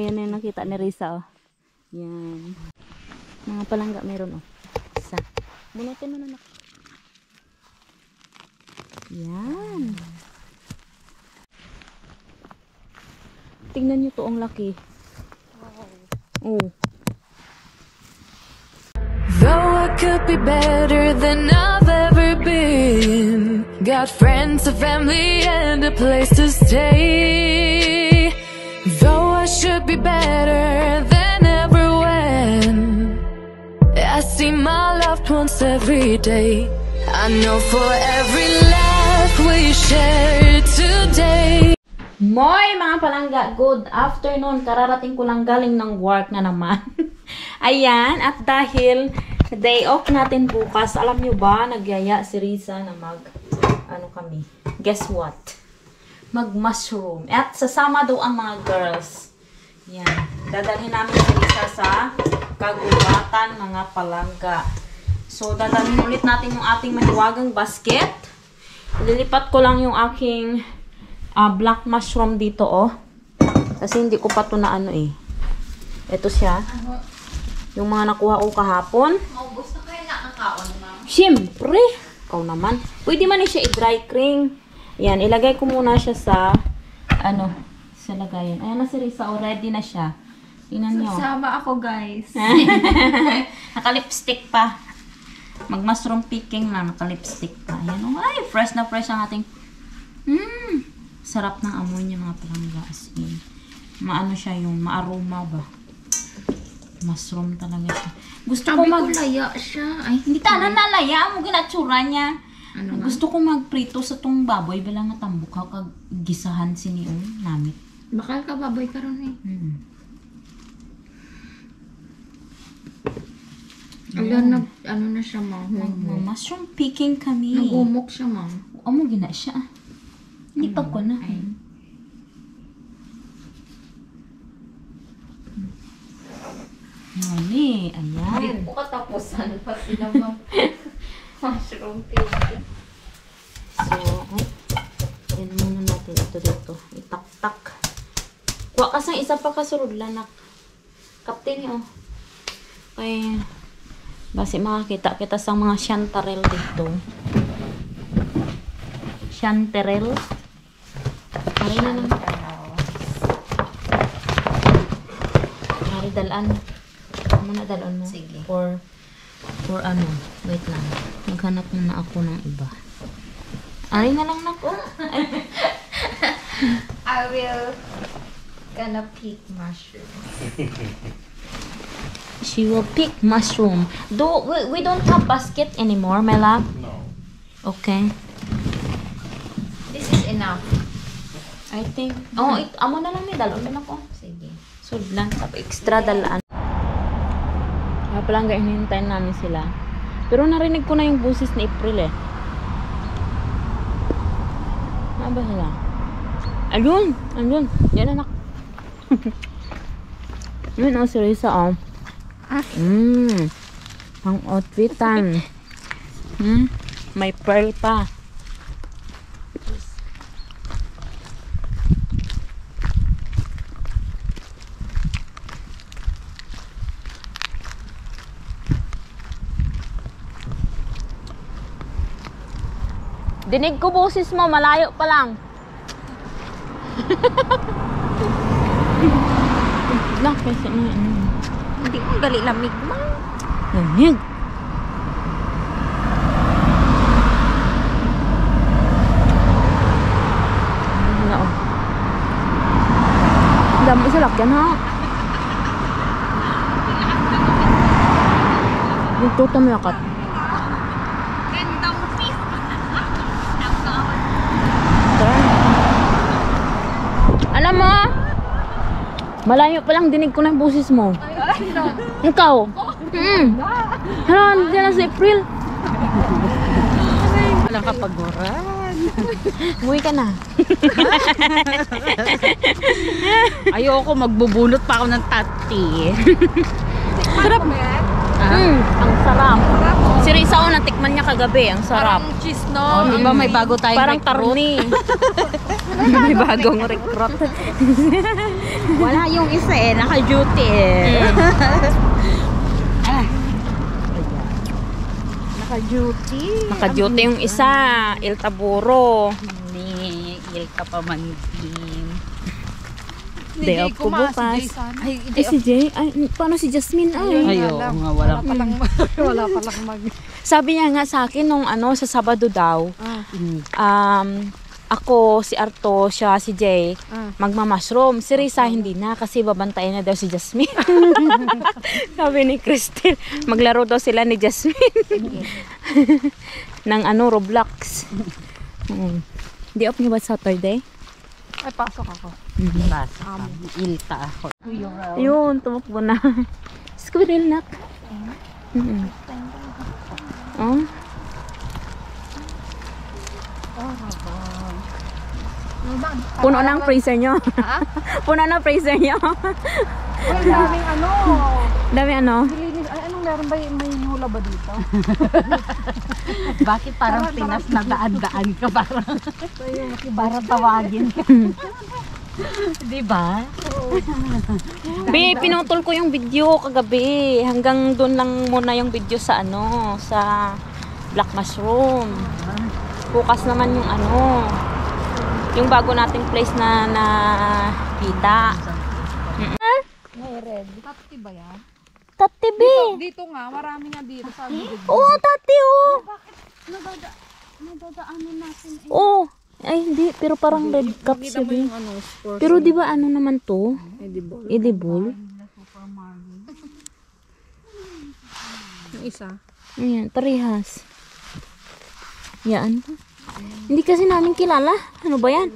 Ayan yung nakita ni Risa, oh. Yan. Mga palangga meron, oh. Isa. Bunutin mo na, nak. Yan. Tingnan nyo to, ang laki. Oh. Though I could be better than I've ever been, got friends, a family, and a place to stay. Though I should be better than ever when I see my loved ones every day. I know for every laugh we share today. Moy mga palangga, good afternoon. Kararating ko lang galing ng work na naman. Ayan, at dahil day off natin bukas, alam nyo ba, nagyaya si Risa na kami, guess what? Mag-mushroom. At sasama daw ang mga girls. Yan. Dadalhin namin si Risa sa kagubatan, mga palangga. So, dadalhin ulit natin yung ating mahiwagang basket. Lilipat ko lang yung aking black mushroom dito, oh. Kasi hindi ko pa ito na Ito siya. Yung mga nakuha ko kahapon. Maubos na kayo nakakaon, ma'am? Siyempre. Ikaw naman. Pwede man siya i-dry cling. Yan, ilagay ko muna siya sa sa lagayan. Ayan na si Risa, already na siya. Tingnan nyo. Sasama ako, guys. Naka-lipstick pa. Mag-mushroom picking na, naka-lipstick pa. Ayan, oh, ay, fresh na fresh ang ating sarap ng amoy niya, mga palangga. As in, maano siya yung maaroma ba? Mushroom talaga siya. Gusto ko laya siya. Ay, hindi ta nalaya mo ginatsura niya. Ano Gusto ko magprito sa tong baboy bala nga tambok kag gisahan siniong namit. Bakal ka baboy karon eh. Ayan, na siya, ma'am. Mushroom picking kami. Nagumok siya, ma'am. Amo gina siya. Hindi pa ko na. Mali, ayan. Hindi ko katapusan pati naman mushroom picking. So, yan muna natin ito dito. Itak-tak. Kuha ka sa isa pa kasurod lanak. Kapten niyo. Okay. Basi makakita kita sa mga chanterelle dito. Chanterelle. Hari na lang. Hari dalaan. Muna dalon mo. Sige. For wait lang. Maghanap muna ako ng iba. Ari na lang nako. I will gonna pick mushroom. She will pick mushroom. We don't have basket anymore, my love? No. Okay. This is enough. I think. Oh, amo na lang ni dalon na ako. Sige. Sud lang. Extra dalaan. Kaya palang hinihintay namin sila. Pero narinig ko na yung busis ni April eh. Ano ba sila? Ayun! Ayun! Yan anak. Yun o, si Risa o. Ang outfitan. May pearl pa. Dinig ko boses mo, malayo pa lang. Lang, kasi Hindi ko gali lamig, ma'am. lamig. Wala o. Dami sa lakyan ha. Yung tuta mo yakat. Alam mo, malayo pa lang dinig ko na yung busis mo. Ikaw? Hala, hindi na si April. Walang kapaguran. Umuwi ka na. Ayoko, magbubulot pa ako ng tati. Sarap. Ang sarap. Si Si Risa, natikman niya kagabi. Ang sarap. Parang cheese, no? Di ba may bago tayong Parang recruit? tarni. May bagong recruit. Wala yung isa eh, naka-duty eh. Naka-duty. Naka-duty yung isa. Il Taburo. Ni Ilka pa man din. Day off ko bukas. Ay, si Jay. Ay, paano si Jasmine? Ay. Ayo, nga wala pa. Wala palang mag... Sabi niya nga sa akin nung sa Sabado daw, ako, si Arto, siya, si Jay, magma-mushroom. Si Risa hindi na kasi babantayan na daw si Jasmine. Sabi ni Christine, maglaro daw sila ni Jasmine. ng Roblox. Di off niyo ba Saturday? Ay, pasok ako. Ilta ako. Ayun, tumakbo na. Squirrel nak. Oh. Puno ng freezer nyo. Puno ng freezer nyo. Ay, daming ano. Dami ano? Dilinis. Ay, anong meron ba? May hula ba dito? Bakit parang Pinas na daan-daan ka? Parang tawagin ka. Diba? Be, pinutol ko yung video kagabi. Hanggang doon lang muna yung video sa sa Black Mushroom. Bukas naman yung yung bago nating place na kita. May red. Tati ba yan? Tati, be. Dito nga, marami nga dito. Sabi dito. Oo, tati, oh. Nadadaanan natin eh. Oh. Ay, hindi. Pero parang red cup siya, be. Pero di ba naman to? Edible. Yung isa. Ayan, parehas. Yan. Hindi kasi namin kilala. Ano ba yan?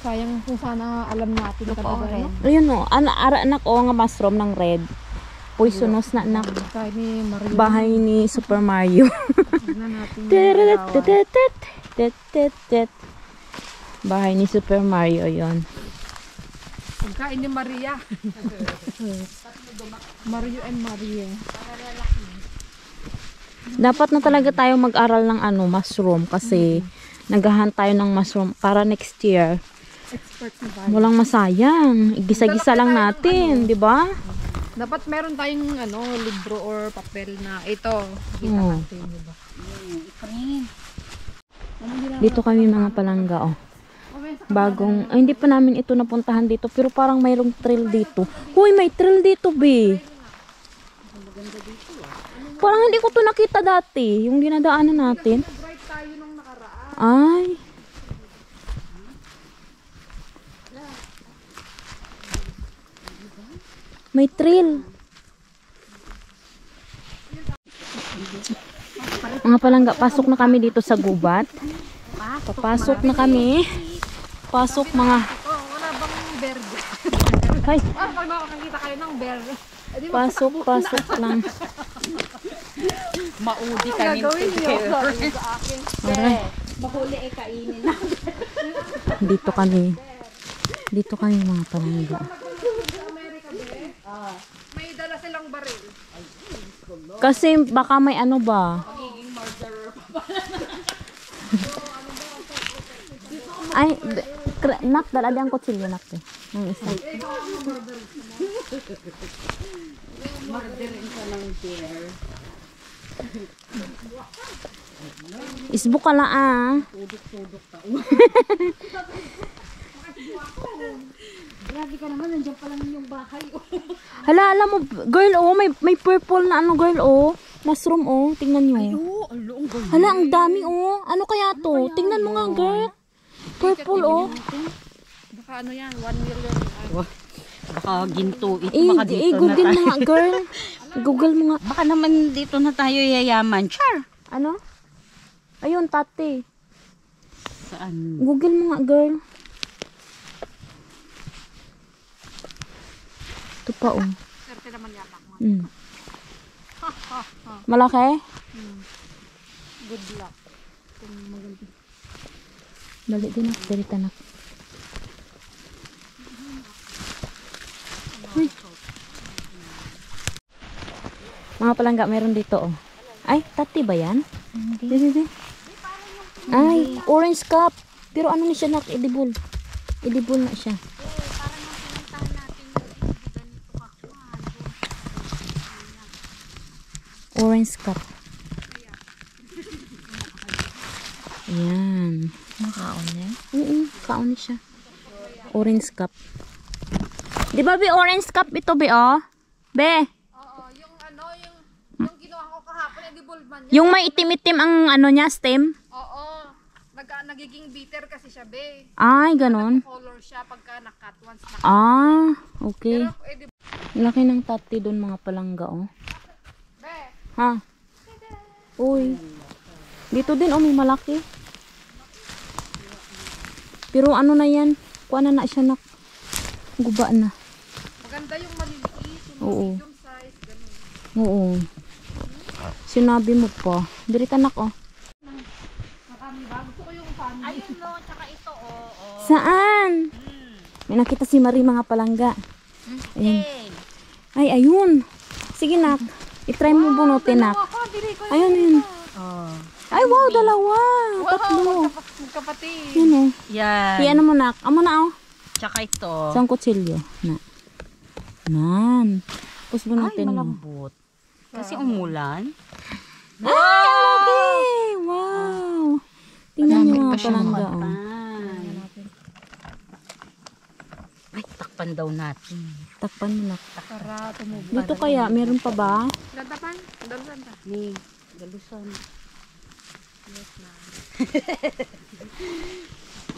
Sayang kung sana alam natin talaga. No? Ayun o. Anak o nga mushroom ng red. Poisonous na anak. Kaya ni Mario. Bahay ni Super Mario. Bahay ni Super Mario yon. Pagkain ni Maria. Mario and Maria. Dapat na talaga tayo mag-aral ng mushroom kasi naghahan tayo ng mushroom para next year. Expert na tayo. Walang masayang. Igisa-gisa lang natin, di ba? Dapat meron tayong libro or papel na ito. Kita Oo. natin, diba? Dito kami mga palangga, oh. Bagong, ay, hindi pa namin ito napuntahan dito, pero parang mayroong trail dito. Huy, may trail dito, be. Parang hindi ko to nakita dati, yung dinadaanan natin. Ay. May trail. Mga palangga, pasok na kami dito sa gubat. Papasok na kami. Pasok mga... Wala bang berde? Ay, Pag makakakita kayo ng berde. pasok lang. Maudi kami Gagawin niyo together. sa akin. Aray, Mahuli kainin na. dito kami. Dito kami mga palangga. May dala silang baril. Kasi baka may ba? Ay, nak, dalagyan ko chili nak. Yung isa. Isbuk ka lang Grabe ka naman, nandiyan pa lang yung bahay. Hala, alam mo, girl, may purple na girl, mushroom, tingnan nyo. Hala, ang dami, ano kaya to? Tingnan mo nga, girl. Purple, Baka yan, 1 million. Baka ginto. Baka dito na Google mo tayo. nga, girl. Google mo nga. Baka naman dito na tayo yayaman. Char! Ano? Ayun, tate. Saan? Google mo nga, girl. Ito pa, Serte naman yata. Malaki? Good luck. Dali din ako, dali tanak. Mga palangga, meron dito, Ay, tati ba yan? Hindi. Ay, orange cup. Pero ano na siya, nak? Edible. Edible na siya. Orange cup. Ayan. Nakaon niya? Kaon siya. Orange cup. Di ba, Be? Orange cup ito, Be, oh? Be? Oo, yung ano, yung ginawa ko kahapon, edible man yan. Yung may itim-itim ang ano niya, stem? Oo, nagiging bitter kasi siya, be. Ay, ganon. Color siya pagka nakat once na. Ah, okay. Pero, edible. Laki ng tati doon, mga palangga, oh. Be, Ha? Uy. Dito din, oh, may malaki. Pero ano na yan? Kuha na siya, nak. Guba na. maganda yung maliliit, yung Oo. medium size, ganun. Oo. Sinabi mo pa. Dirita, nak, oh. Marami ba? Gusto ko yung family. Ayun no, tsaka ito, oh. Saan? May nakita si Marie, mga palangga. Ayan. Ay, ayun. Sige, nak. I-try mo bunutin, nak. Ako, dili ko Ayun, ayun. Oh. Ay, wow, dalawa. Tatlo. magkapatid. Yun, oh. Yan. Iyan mo, nak. Amo na, oh. Tsaka ito. Saan kutsilyo? Na. Nan. Tapos Ay, bunutin mo. malambot. Kasi umulan. Ay, okay. Wow. Tingnan Marami niyo, pa mga siyang palangga, oh. matay. Ay, takpan daw natin. Takpan mo, nak. Para tumubo. Dito kaya, meron pa ba? Lantapan? Dalusan ta. Ni, galusan.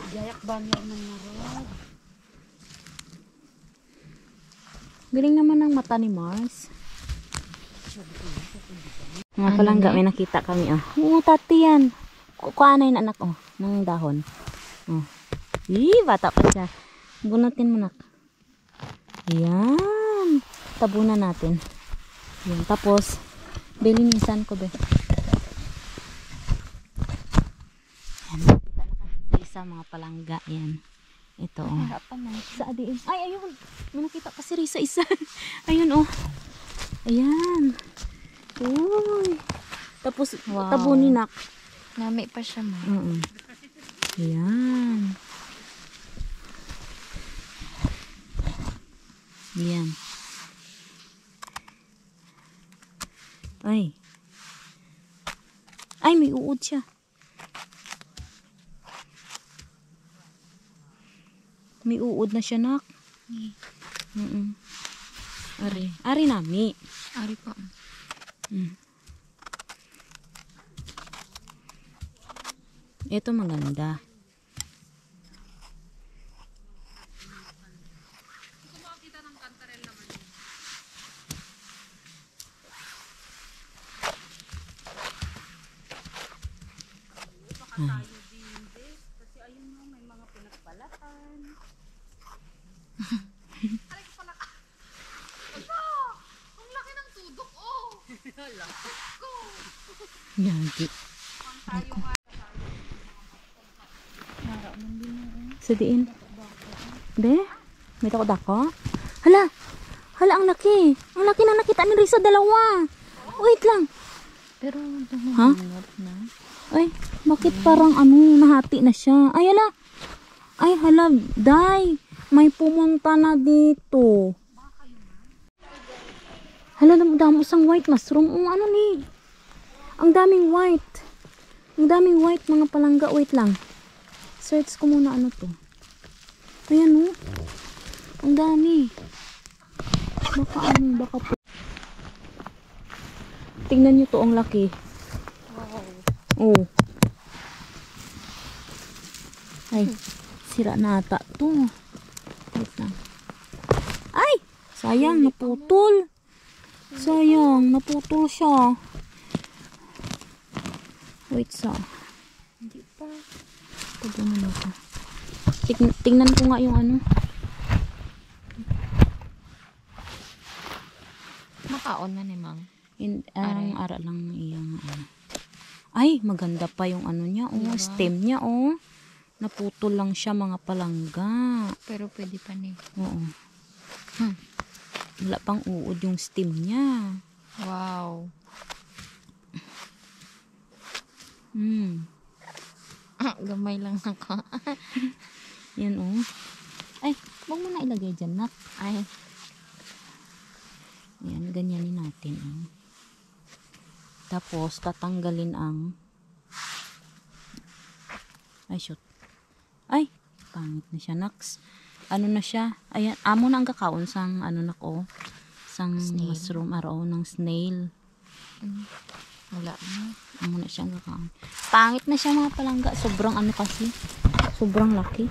Gayak ba niya ng narod? Galing naman ang mata ni Mars. Mga palangga, may nakita kami, oh. Oo, tati yan. Kukuanay na, anak, oh. Ng dahon. Oh. Bata pa siya. Bunutin mo, nak. Yan. Tabunan natin. Yan. Tapos, bilinisan ko, be. Yan. Nakita na kami sa mga palangga. Yan. Ito, oh. Sa adiin. Ay, ayun. May nakita pa si Risa isa. Ayun, oh. Ayan. Uy. Tapos, tabunin, nak. Nami pa siya, ma. Ayan. Ayan. Ay. Ay, may uod siya. May uod na siya, nak. Ari. Ari nami. Ari pa. Ito maganda. Ang laki ng tudok, oh. Yagi. Sa diin. Be? May takot ako? Hala! Hala, ang laki! Ang laki na nakita ni Risa, dalawa! Wait lang! Pero, Ha? na. Ay, bakit parang ano, nahati na siya? Ay, hala! Ay, hala, Day! May pumunta na dito. Hala, damo isang white mushroom. Oh, ano ni? Ang daming white. Ang daming white, mga palangga. Wait lang. Search ko muna ano to. Ayan, oh. Ang dami. Baka ano, baka po. Tingnan nyo to, ang laki. Oh. Ay, sira na ata to. Wait lang. Ay! Sayang, naputol. Sayang, naputol siya. Wait, sa. Hindi pa. Tabunan mo pa. Tingnan ko nga yung ano. Makaon na ni Mang. Ang ara lang iyang ano. Ay, maganda pa yung ano niya. Oh, stem niya, oh. Naputol lang siya, mga palangga. Pero pwede pa ni. Oo. Wala pang uod yung stem niya. Wow. Gamay lang ako. Yan oh. Ay, huwag mo na ilagay dyan, nak. Ay. Yan, ganyanin natin. Oh. Tapos, tatanggalin ang ay, shoot. Ay, pangit na siya, naks. Ano na siya? Ayan, amo na ang kakaon sang ano nako. Sang mushroom araw ng snail. Wala na. Amo na siyang kakaon. Pangit na siya mga palangga. Sobrang ano kasi. Sobrang laki.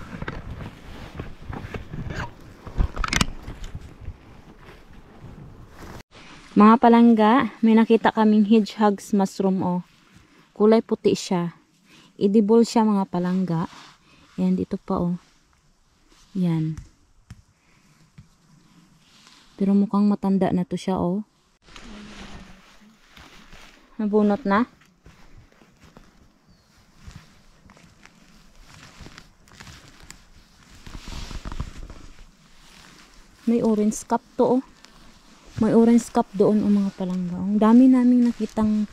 Mga palangga, may nakita kaming hedgehog's mushroom oh. Kulay puti siya. Edible siya mga palangga. Yan, dito pa oh. Yan. Pero mukhang matanda na to siya oh. Nabunot na. May orange cup to oh. May orange cup doon o mga palangga. Ang dami naming nakitang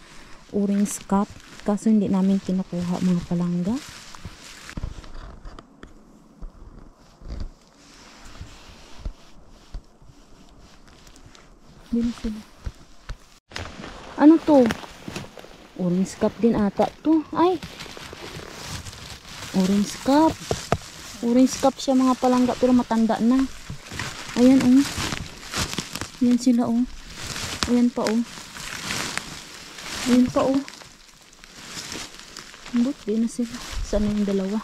orange cup. Kaso hindi namin kinukuha mga palangga. Din sila. Ano to? Orange cup din ata to. Ay! Orange cup. Orange cup siya mga palangga pero matanda na. Ayan oh. Ayan sila oh. Ayan pa oh. Ayan pa oh. Ambot, di na sila. Saan yung dalawa?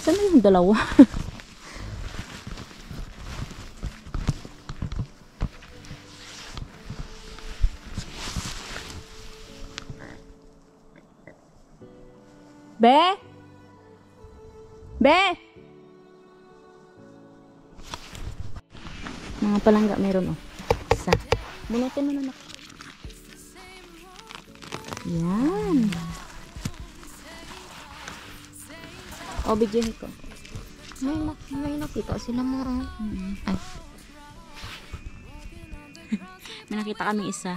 Saan yung dalawa? Be? Be? Mga palangga meron oh. Isa. Bunutin mo na. Yan. O, bigyan ko. May nakita sila mga. Ay. May nakita kami isa.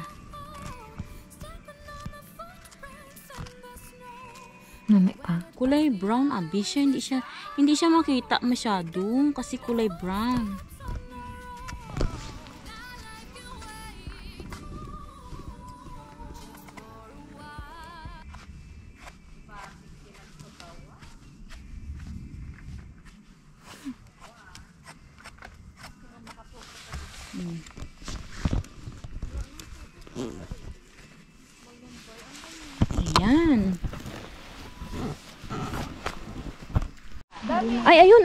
Nami ka. Kulay brown abi siya. Hindi siya makita masyado kasi kulay brown. Ayan. Ay, ayun.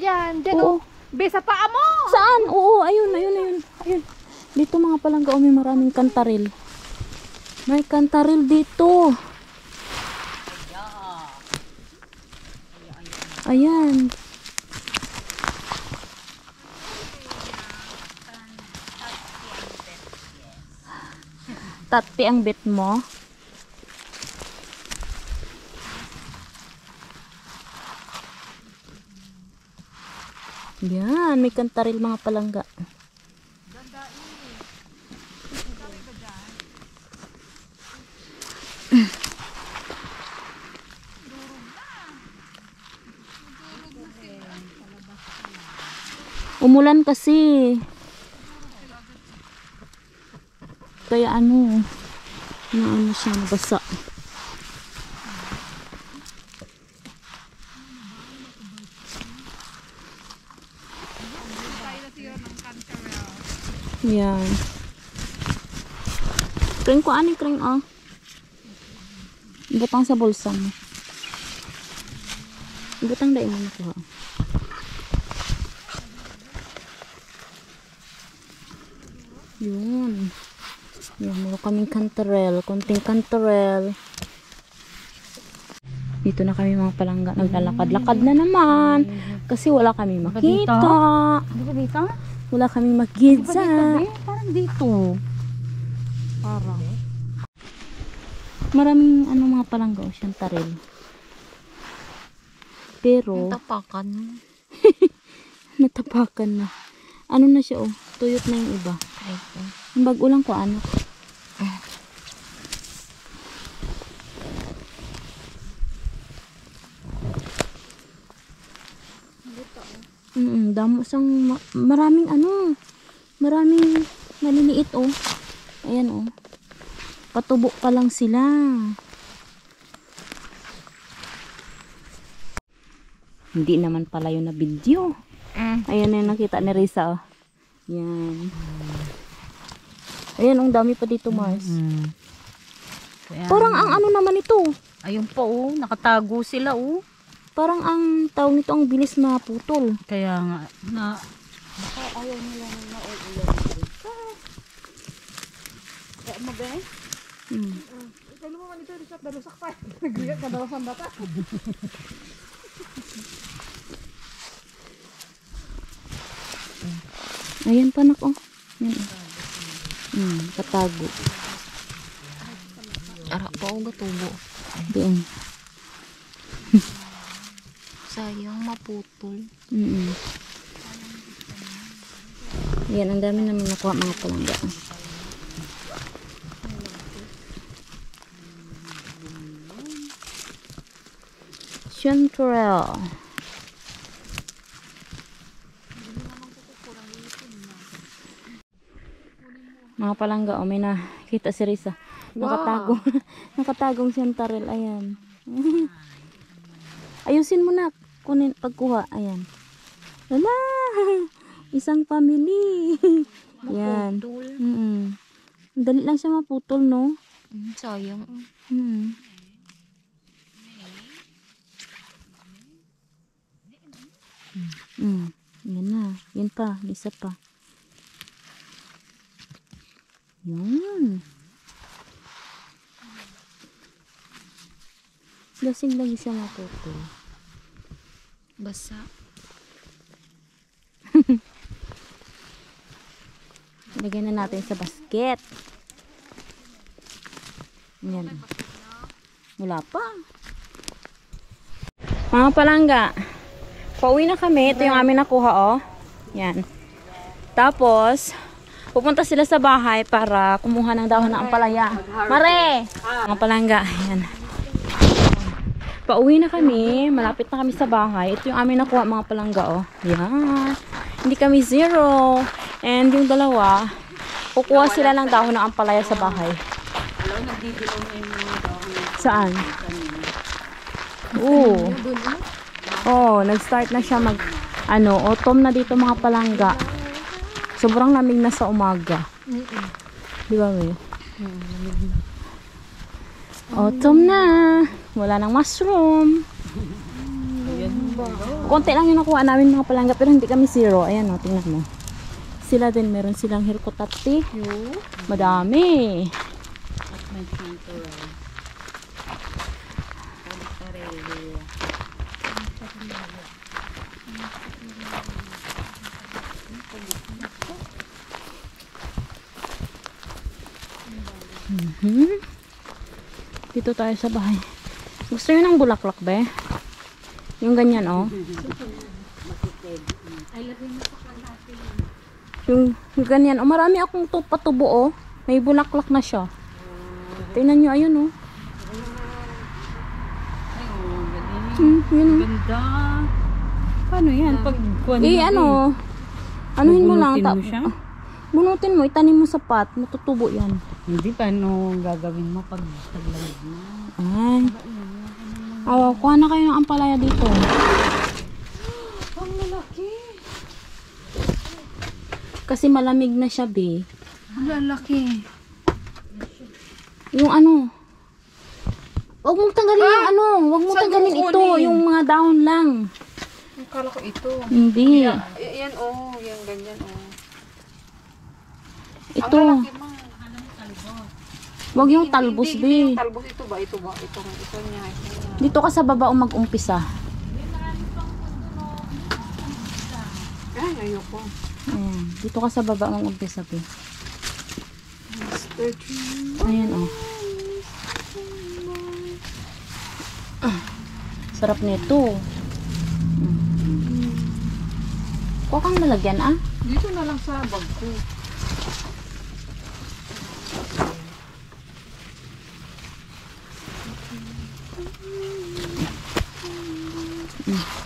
Yan, dyan Oo. oh. Be, sa paa mo! Saan? Oo, ayun. Dito mga palangga, may maraming kantaril. May kantaril dito. Ayan. Tati ang bet mo. Yan, may kantaril mga palangga. Umulan kasi. Kaya ano siya, basa. Yan. Kring ko ani kring oh. Butang sa bulsa mo. Butang dai mo nakuha. Yun. Yan, meron kaming kantarel, konting kantarel. Dito na kami mga palangga, naglalakad-lakad na naman. Kasi wala kami makita. Di ba dito? Wala kami makita. Parang dito. Parang. Maraming ano mga palangga o siyang taril. Pero, Tapakan. natapakan na. Ano na siya oh, tuyot na yung iba. Yung bag ulang ko anak. Damo sang maraming ano, maraming maliliit oh. Ayan oh. Patubo pa lang sila. Hindi naman pala yun na video. Ayan na yung nakita ni Risa oh. Yan. Ayan, ang dami pa dito, Mars. Parang ang ano naman ito. Ayun po, oh. Nakatago sila, oh. Parang ang tawag nito ang bilis maputol. Kaya nga, na... Ayaw nila na ulan. Kaya mo ba eh? Ito naman ito, Risa, dalusak pa. Nagbiyak ka daw sa bata. Ayan panak oh. Yan oh. Katago. Ara pa o gatubo. Doon. Sayang maputol. Yan, ang dami namin nakuha mga palangga. Chanterelle. Mga palangga, oh, may nakita si Risa. Nakatago. Nakatagong chanterelle. Ayan. Ayusin mo na. Kunin, pagkuha. Ayan. Wala. Isang family. Yan. Dali lang siya maputol, no? Sayang. Yan na. Yan pa. Isa pa. Yan. Lasing lagi siya maputol. Basa. Lagyan na natin sa basket. Yan. Wala pa. Mga palangga. Pauwi na kami. Ito yung aming nakuha, oh. Yan. Tapos, pupunta sila sa bahay para kumuha ng dahon ng ampalaya. Mare! Mga palangga. Yan. Pauwi na kami. Malapit na kami sa bahay. Ito yung aming nakuha, mga palangga, oh. Yan. Hindi kami zero. And yung dalawa, kukuha sila ng dahon ng ampalaya sa bahay. Saan? Oh, nag-start na siya mag autumn na dito mga palangga. Sobrang lamig na sa umaga. Di ba, we? Autumn na. Wala nang mushroom. Konti lang yung nakuha namin mga palangga, pero hindi kami zero. Ayan o, tingnan mo. Sila din, meron silang hirkotati. Madami. Dito tayo sa bahay. Gusto nyo ng bulaklak ba? Yung ganyan oh. Yung ganyan oh. Marami akong patubo oh. May bulaklak na siya. Tingnan nyo, ayun oh. Yun. Ganda. Paano yan? Pag anuhin mo lang. Bunutin mo siya? Bunutin mo, itanim mo sa pot, matutubo yan. Hindi, paano gagawin mo pag taglamig na? Ay. Kuha na kayo ng ampalaya dito. Ang lalaki. Kasi malamig na siya, be. Ang lalaki. Yung ano. Huwag mong tanggalin yung ano. Huwag mong tanggalin ito. Yung mga dahon lang. Akala ko ito. Hindi. Yan oh, yan ganyan oh. Ito. Huwag yung talbos, be. Talbos ito ba? Ito ba? Ito niya. Dito ka sa baba o mag-umpisa. Ay, ayoko. Ayan. Dito ka sa baba o mag-umpisa, be. Ayan, oh. Sarap nito. Kuha kang malagyan ah. Dito na lang sa bag ko.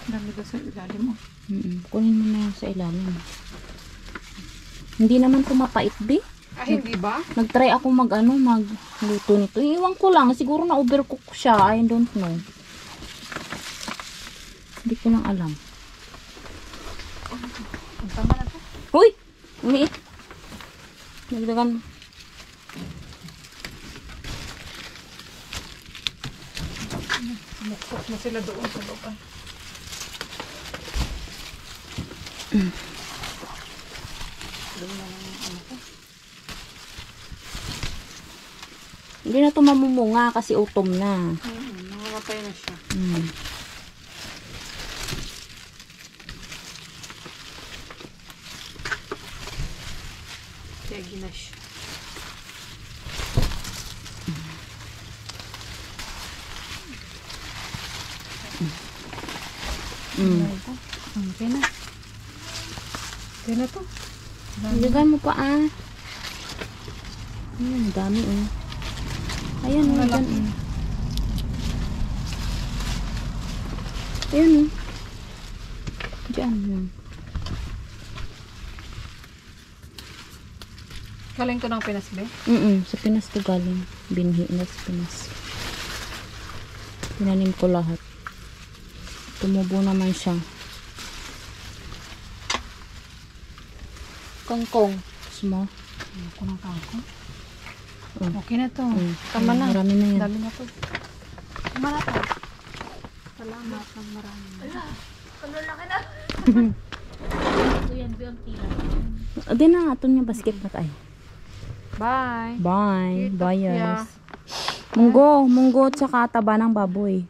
Dami ba sa ilalim mo? Kunin mo na yan sa ilalim. Hindi naman tumapait, be. Ah, hindi ba? Nag-try ako magluto nito. Iwan ko lang. Siguro na overcook siya. I don't know. Hindi ko lang alam. Ang tama na to. Uy! Umiit. Nagdagan. Mukok na sila doon sa loob. Hindi na ito mamumunga kasi autumn na. Nangamatay na siya. Tegi na siya. Okay na. Okay na to. Lagyan mo pa ah. Ayan, dami oh. Ayan oh, dyan oh. Ayan oh. Dyan oh. Galing to ng Pinas, be? Sa Pinas to galing. Binhi na sa Pinas. Tinanim ko lahat. Tumubo naman siya. Kangkong. Small. Ako ng kangkong. Oh. Okay na to. Tama na. Marami na yan. Dami na to. Tama na to. Salamat ng marami. Di na, ito niya basket na tayo. Bye. Bye. Cute, Buyers. yeah. Munggo tsaka taba ng baboy.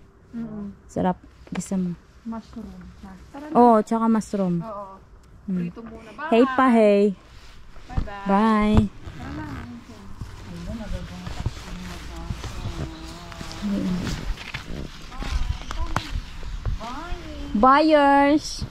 Sarap. Gisa mo. Mushroom. Tara na. Oh, tsaka mushroom. Oo. Prito muna. Bye. Hey pa, hey. Bye-bye. Bye. Buyers.